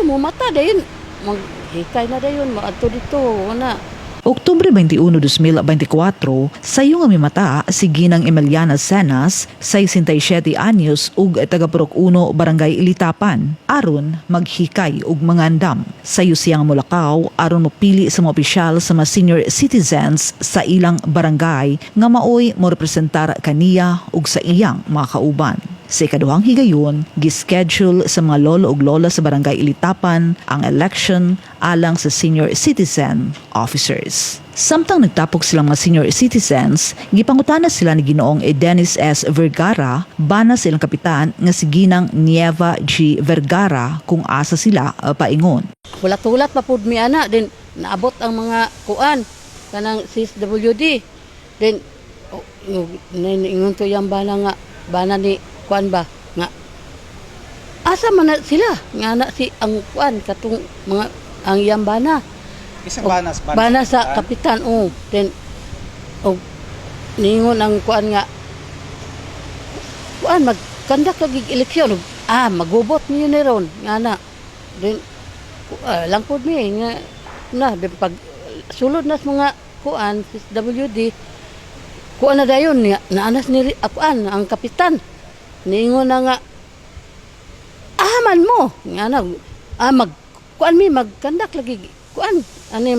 mo mata dayon maghikay na dayon maadto dito na. Oktubre 21, 2024, sayo nga mimata si Ginang Emiliana Senas, 67 anyos ug taga Purok 1 Barangay Ilitapan, aron maghikay ug mangandam. Sayo siyang mulakaw aron mopili sa mga opisyal sa mga senior citizens sa ilang barangay nga maoy mo representar kaniya ug sa iyang mga kauban. Sa ikaduhang higayon, gischedule sa mga lolo ug lola sa Barangay Ilitapan ang election alang sa senior citizen officers. Samtang nagtapok silang mga senior citizens, gipangutana sila ni Ginoong Dennis S. Vergara, bana silang kapitan nga si Ginang Nieva G. Vergara kung asa sila paingon. Hulat-hulat pa pud mi ana din naabot ang mga kuan kanang CSWD. Then ingon to yang bana ni kuan ba nga asa man na sila nga na si ang kuan katong mga ang yambana Isang bana sa kapitan then ningon ang kuan nga kuan magkandak kag eleksyon magubot niyo ni ron nga na then lang pud mi nga na pag sulod nas mga kuan WD kuan na dayon naanas ni kuan ang kapitan ningon na nga aman mo nga na kuan mi magkandak lagi kuan ani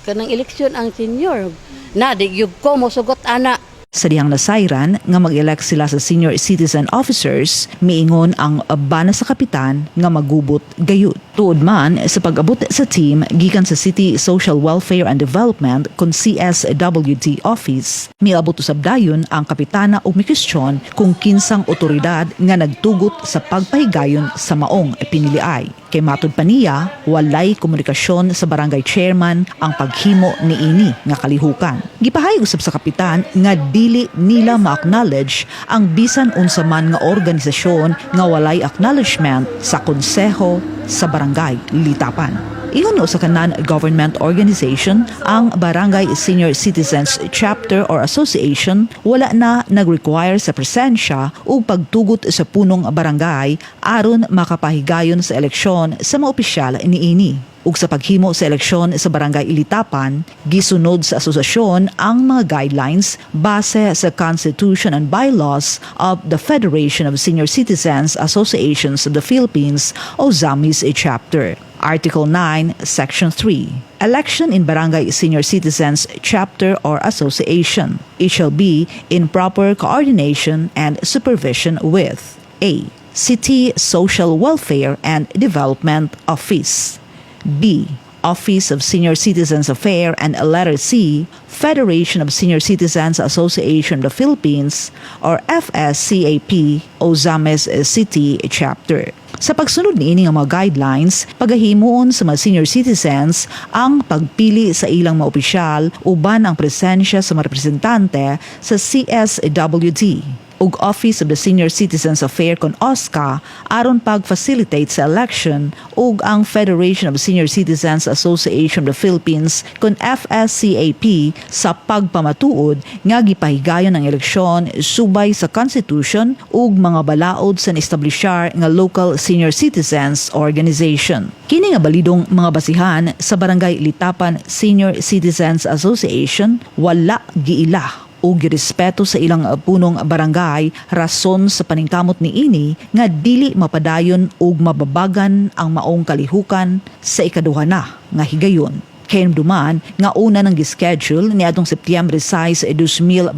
kanang eleksyon ang senior na di gyud ko mo sugot ana. Sa dihang nasayran nga mag-elect sila sa senior citizen officers, miingon ang bana sa kapitan nga magubot gayud. Tuod man sa pag-abot sa team gikan sa City Social Welfare and Development kun CSWD office, miabot usab dayon ang kapitana ug mikwestiyon kung kinsang otoridad nga nagtugot sa pagpahigayon sa maong piniliay. Kay matud pa niya, walay komunikasyon sa barangay chairman ang paghimo niini nga kalihukan. Gipahayag usab sa kapitan nga dili nila ma-acknowledge ang bisan unsa man nga organisasyon nga walay acknowledgement sa konseho sa barangay Litapan. Ingon sa kanan government organization, ang Barangay Senior Citizens Chapter or Association wala na nag-require sa presensya o pagtugot sa punong barangay aron makapahigayon sa eleksyon sa mga opisyal niini. Ug sa paghimo sa eleksyon sa Barangay Ilitapan, gisunod sa asosasyon ang mga guidelines base sa Constitution and Bylaws of the Federation of Senior Citizens Associations of the Philippines o ZAMIS Chapter. Article 9, Section 3. Election in Barangay Senior Citizens Chapter or Association. It shall be in proper coordination and supervision with A. City Social Welfare and Development Office. B. Office of Senior Citizens Affairs and letter C. Federation of Senior Citizens Association of the Philippines or FSCAP o ZAMIS City Chapter. Sa pagsunod niini nga mga guidelines, pagahimuon sa mga senior citizens ang pagpili sa ilang mga opisyal uban ang presensya sa mga representante sa CSWD ug Office of the Senior Citizens Affairs kon OSCA aron pag-facilitate sa election ug ang Federation of Senior Citizens Association of the Philippines kon FSCAP sa pagpamatuod nga gipahigayon ang eleksyon subay sa Constitution ug mga balaod sa establisyar nga local senior citizens organization. Kini nga balidong mga basihan sa Barangay Litapan Senior Citizens Association wala giila o girespeto sa ilang punong barangay rason sa paningkamot niini nga dili mapadayon ug mababagan ang maong kalihukan sa ikaduha na nga higayon. Kaya duman nga una nang gischedule ni atong Setyembre 6, 2024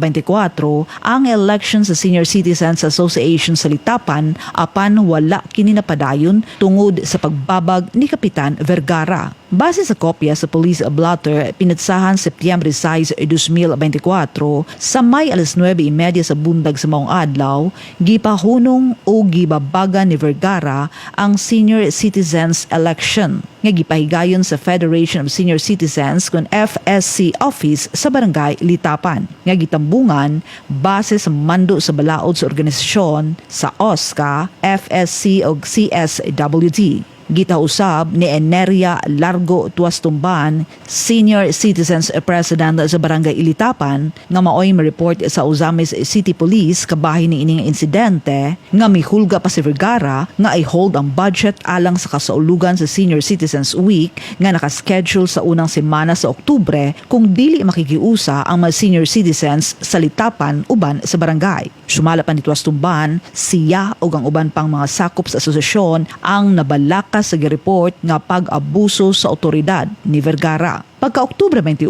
ang election sa Senior Citizens Association sa Litapan apan wala kini napadayon tungod sa pagbabag ni Kapitan Vergara. Base sa kopya sa police blotter pinatsahan Setyembre 6, 2024 sa may 9:30 sa bundag sa maong adlaw, gipahunong o gibabagan ni Vergara ang Senior Citizens Election nga gipahigayon sa Federation of Senior Citizens kon FSC office sa Barangay Litapan nga gitambungan base sa mando sa balaod sa organisasyon sa OSCA, FSC ug CSWD. Gitausab ni Eneria Largo Tuastumban, Senior Citizens President sa Barangay Ilitapan, nga maoy ma-report sa Ozamis City Police kabahin ni ining insidente nga mihulga pa si Vergara nga i-hold ang budget alang sa kasaulugan sa Senior Citizens Week nga nakaschedule sa unang semana sa Oktubre kung dili makikiusa ang mga senior citizens sa Litapan uban sa barangay. Sumala pa ni Tuastumban, siya o ang uban pang mga sakop sa asosasyon ang nabalakas sa gireport nga pag-abuso sa otoridad ni Vergara. Pagka-Oktubre 21,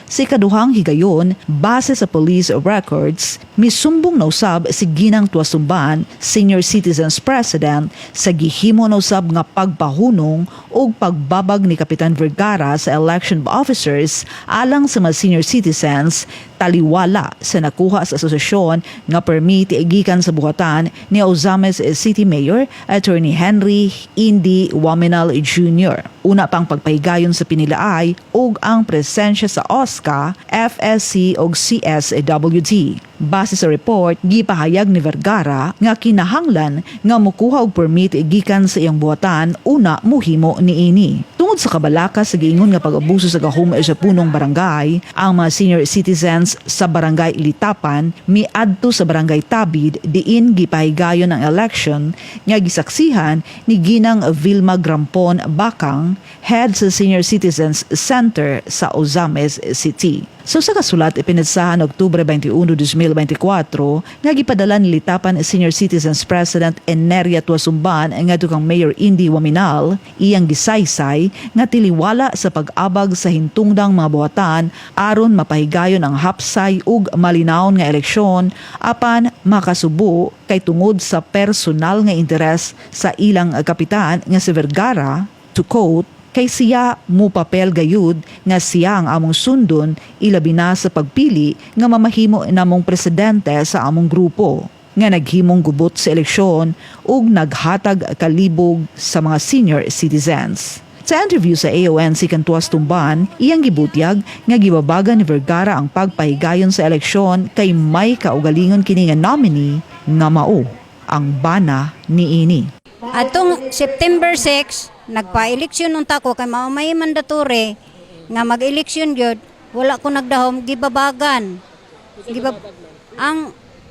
si kaduhang higayon, base sa police records, misumbong na usab si Ginang Tuastumban, Senior Citizens President, sa gihimo na usab nga pagpahunong o pagbabag ni Kapitan Vergara sa election officers alang sa mga senior citizens, taliwala sa nakuha sa asosasyon nga permit igikan sa buhatan ni Ozames City Mayor Attorney Henry Indy Waminal Jr. Una pang pagpahigayon sa pinilaay ug ang presensya sa OSCA, FSC ug CSWD. Base sa report, gipahayag ni Vergara nga kinahanglan nga mokuha og permit igikan sa iyang buhatan una mohimo niini. Tungod sa kabalaka sa giingon nga pag-abuso sa gahom sa punong barangay, ang mga senior citizens sa Barangay Ilitapan miadto sa Barangay Tabid diin gipahigayon ang election nga gisaksihan ni Ginang Vilma Grampon Bakang, head sa Senior Citizens Center sa Ozames City. So sa kasulat ipinadsahan Oktubre 21, 2024 nga gipadala ni Litapan Senior Citizens President Eneria Tuasumban ngadto kang Mayor Indy Waminal iyang gisaysay nga tiliwala sa pag-abag sa hintungdang mga buhatan aron mapahigayon ang hapsay ug malinawon nga eleksyon apan makasubo kay tungod sa personal nga interes sa ilang kapitan nga si Vergara, to quote, kay siya mo papel gayud nga siya ang among sundon ilabi na sa pagpili nga mamahimo namong presidente sa among grupo nga naghimong gubot sa eleksyon ug naghatag kalibog sa mga senior citizens. Sa interview sa AONC kan Tuastumban, iyang gibutyag nga gibabaga ni Vergara ang pagpahigayon sa eleksyon kay may kaugalingon kini nga nominee nga mao ang bana niini. Atong September 6, nagpa-eleksyon nung tako kay mao may mandatory nga mag-eleksyon gyud, wala ko nagdahom gibabagan.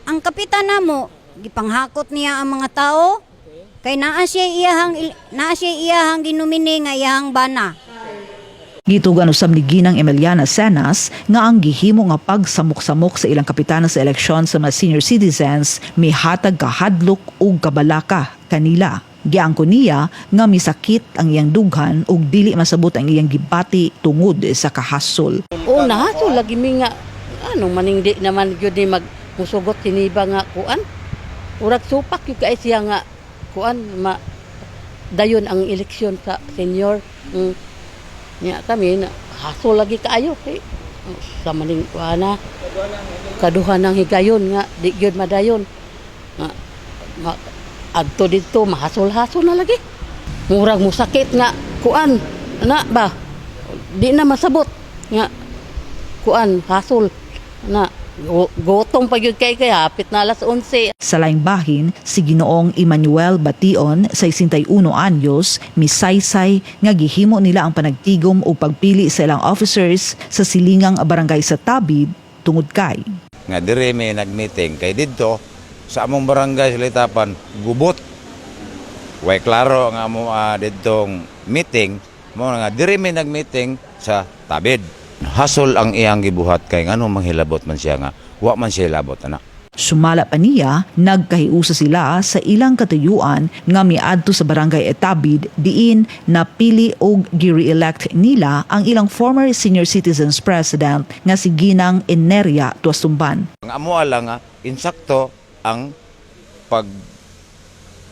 Ang kapitan namo gipanghakot niya ang mga tao kay naa siya iyahang ginomine nga iyahang bana. Gitugan usab ni Ginang Emiliana Senas nga ang gihimo nga pagsamok-samok sa ilang kapitana sa eleksyon sa mga senior citizens mihatag kahadlok ug kabalaka kanila. Giangko niya nga misakit ang iyang dughan ug dili masabot ang iyang gibati tungod sa kahasol. O nahasol lagi mi nga anong maning di naman gyud ni magmusugot tiniba nga kuan. Urag supak yung kay siya nga kuan dayon ang eleksyon sa senior. Nya kami na hasol lagi kaayo kay sa maning kuana kaduhan ng higayon nga di gyud madayon. Adto dito mahasol-hasol na lagi. Murag mo sakit nga kuan na ba di na masabot nga kuan hasol na gotong pa gyud kay hapit na alas 11. Sa laing bahin, si Ginoong Emmanuel Bation, 61 anyos, misaysay nga gihimo nila ang panagtigom o pagpili sa ilang officers sa silingang barangay sa Tabid tungod kay nga dire may nagmeeting kay didto sa among barangay sa Litapan gubot. Way klaro nga amo didtong meeting mo nga dire may nagmeeting sa Tabid. Hasol ang iyang gibuhat kay ngano manghilabot man siya nga wa man siya labot ana. Sumala pa niya, nagkahiusa sila sa ilang katuyuan nga miadto sa barangay Tabid diin napili og gi-re-elect nila ang ilang former senior citizens president nga si Ginang Eneria Tuastumban. Ang amo lang nga insakto ang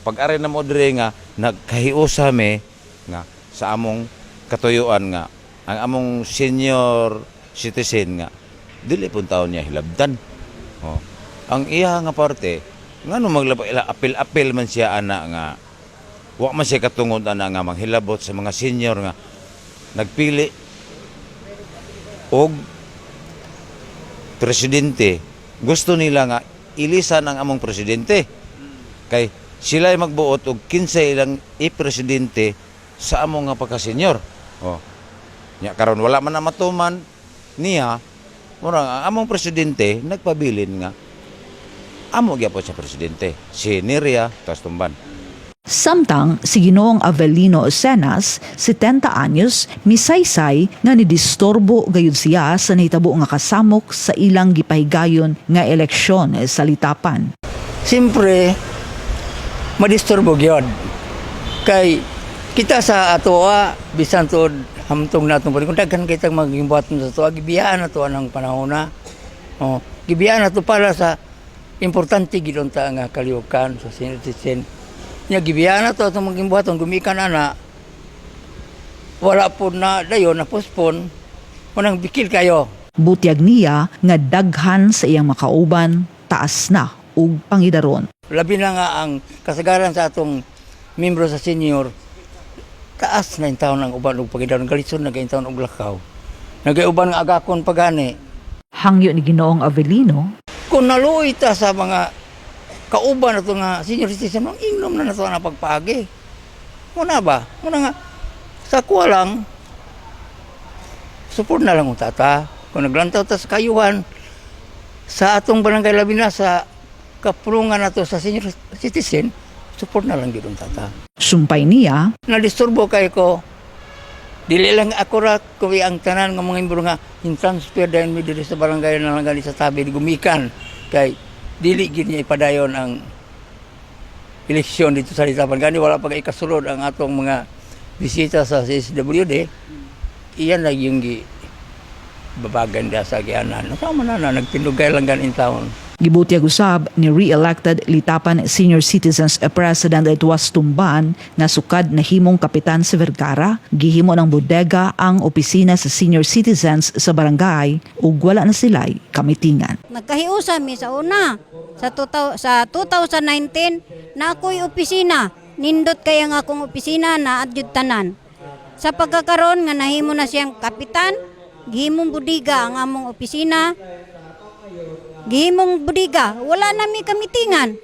pag-ari na mo dire nga nagkahiusa me nga sa among katuyuan nga ang among senior citizen nga dili pun taon niya hilabdan. Oh. Ang iya nga parte ngano apil-apil man siya ana nga wa man siya katungod ana nga manghilabot sa mga senior nga nagpili og presidente. Gusto nila nga ilisan ang among presidente kay sila ay magbuot og 15 ilang i-presidente sa among nga pagka-senior. Oh. Nya karon wala man na matuman niya, murang ang among presidente nagpabilin nga amo gyapon sa presidente. Senior ya, tas tumban. Samtang si Ginoong Avelino Cenas, 70 anyos, misaysay nga nidistorbo gayud siya sa nahitabo nga kasamok sa ilang gipahigayon nga eleksyon sa Litapan. Siyempre, madisturbo gyud. Kay kita sa atoa, bisan tuod hamtong natong kung daghan kitang magimbuhaton sa atoa, gibiyaan na to ang panahon na. Oh, gibiyaan na to para sa importante gidon ta nga kalihukan sa senior citizen. Nya gibiyaan na to itong magimbuhaton, gumikan ana, wala po na dayon na postpone, munang bikil kayo. Butyag niya nga daghan sa iyang makauban, taas na ug pangidaron. Labi na nga ang kasagaran sa atong membro sa senior, taas na yung taon ng uban ug pagidaron, galitson na yung taon og lakaw. Nagayuban nga agakon pagani. Hangyo ni Ginoong Avelino, Kung naluoy ta sa mga kauban na ito nga senior citizen, ang ingnom na ito na pagpagi. Muna ba? Muna nga, sa kuha lang, support na lang ang tata. Kung naglantaw ta sa kayuhan, sa atong barangay labi na sa kapulungan na to sa senior citizen, support na lang yun ang tata. sumpay niya, Nadisturbo kay ko, dili lang ako ra kuwi ang tanan nga mga imbro nga in-transfer dahil mi diri sa barangay na lang gali sa tabi gumikan kay dili gid niya ipadayon ang eleksyon dito sa Litapan gani wala pa kay kasulod ang atong mga bisita sa CSWD. Iyan lang yung babagan da sa gianan. Sama na nagtindugay lang ganin taon. gibutyag usab ni re-elected Litapan Senior Citizens President Edwas Tumban nga sukad na himong kapitan sa Vergara, gihimo ng bodega ang opisina sa senior citizens sa barangay ug wala na sila'y kamitingan. Nagkahiusa mi sa una. Sa 2019, na ako'y opisina. Nindot kaya nga akong opisina na adyud tanan. Sa pagkakaroon nga nahimo na siyang kapitan, gihimong budiga ang among opisina. Gihimong budiga, wala na mi kamitingan.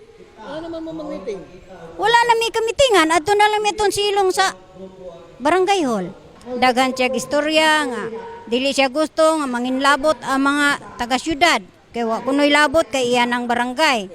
Wala na mi kamitingan, adto na lang mi itong silong sa barangay hall. Daghan siya istorya nga, dili siya gusto nga manginlabot ang mga taga-syudad. Kaya wa kuno'y labot kay iyan ang barangay.